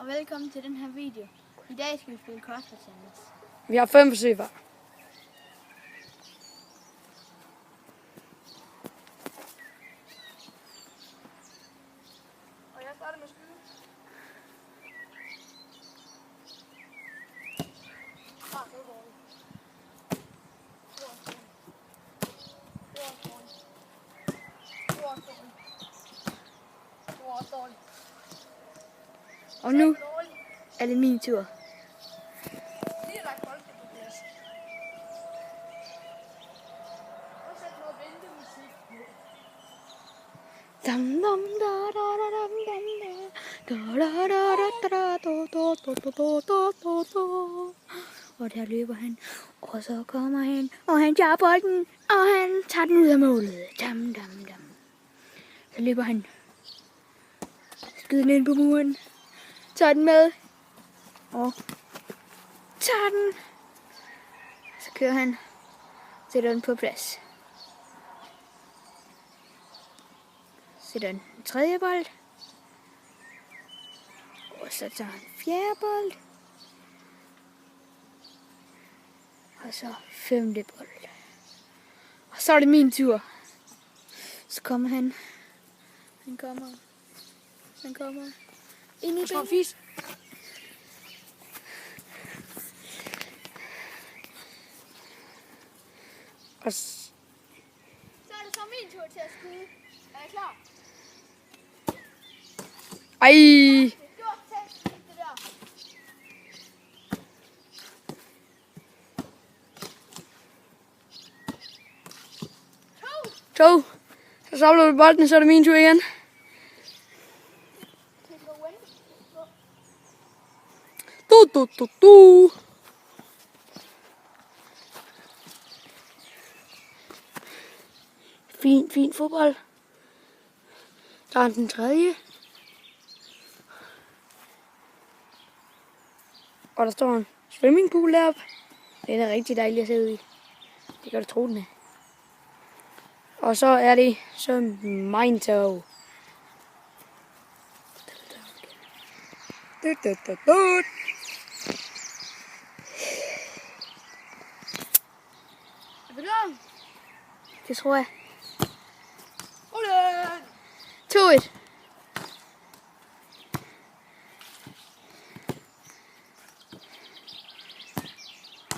og velkommen til den her video. I dag skal vi spille crossfit tennis. Vi har 5 forsøg hver. Og jeg starter med skyde. Og nu er det min tur. Lige lagt bolden på plads. Og sæt noget ventemusik på. Dam dam da da da dam dam da da da da da. Og der løber han, og så kommer han, og han tager bolden, og han tager den ud af målet. Dam dam dam. Så løber han, skyder den ind på muren, tager den med, og tager den. Så kører han, sætter den på plads. Sætter en tredje bold. Og så tager han fjerde bold. Og så femte bold. Og så er det min tur. Så kommer han. Han kommer ind i banen. Fis. Og Så er det så min tur til at skyde. Er I klar? ej! Det var tæt, det der. To. Så samler du bolden, så er det min tur igen. Du. Fin fodbold. Der er den tredje. Og der står en swimmingpool deroppe. Det er rigtig dejligt at se ud i. Det kan du tro, den er. Og så er det så min tog. Er vi klar? Det tror jeg. Rullen! 2-1.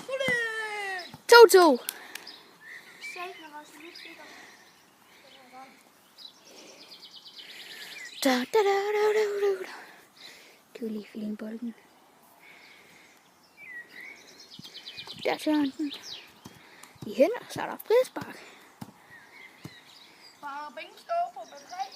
Rullen! 2-2. Da. Du vil lige finde bolden. Der tager han den. I hænder, så er der frispark. Bare bænk stå på batteri.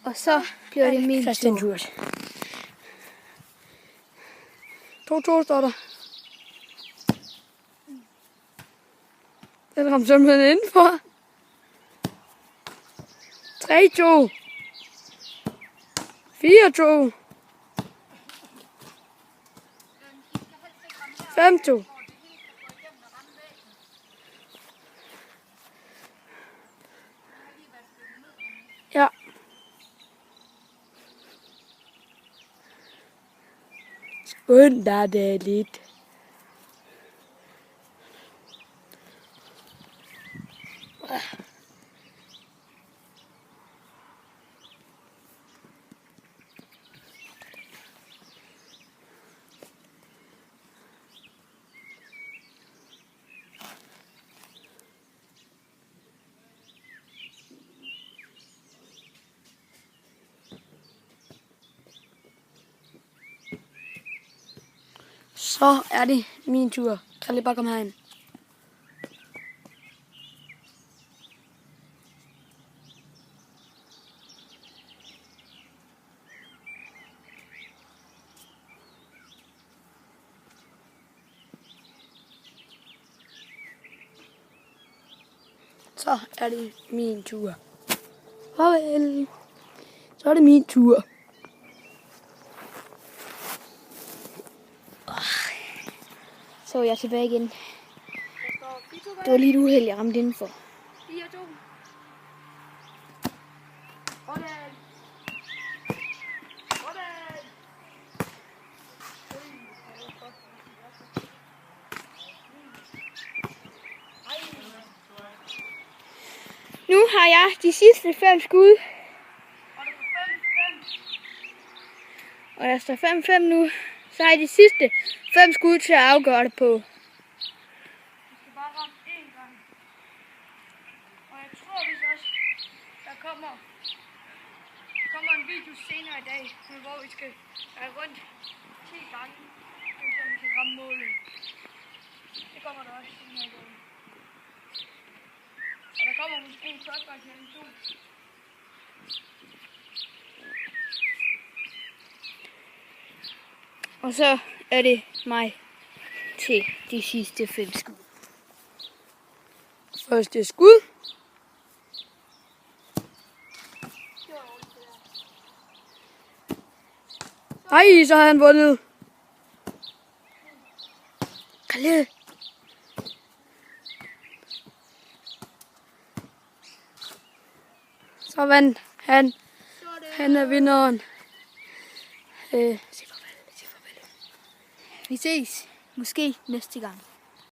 Og så bliver det min Christian tur. 2-2 står der. Den ramte simpelthen indenfor. 3-2. 4-2. 5-2. Ja. Skynd dig det lidt. Så er det min tur. Kan lige bare komme herind. Så er det min tur. Farvel. Så er det min tur. Så er jeg tilbage igen. Det var lige et uheld, jeg ramte indenfor. 4-2. Sådan. Sådan. Nu har jeg de sidste 5 skud. Og der står 5-5 nu. Så har jeg de sidste 5 skud til at afgøre det på. Jeg skal bare ramme én gang. Og jeg tror hvis også, der kommer en video senere i dag, hvor vi skal være rundt 10 gange, så vi kan ramme målet. Det kommer der også senere i dag. Og der kommer måske en shotgun-animation. Og så er det mig til de sidste 5 skud. Første skud. Ej, så har han vundet. Kalle. Så vandt han. Han er vinderen. Vi ses måske næste gang.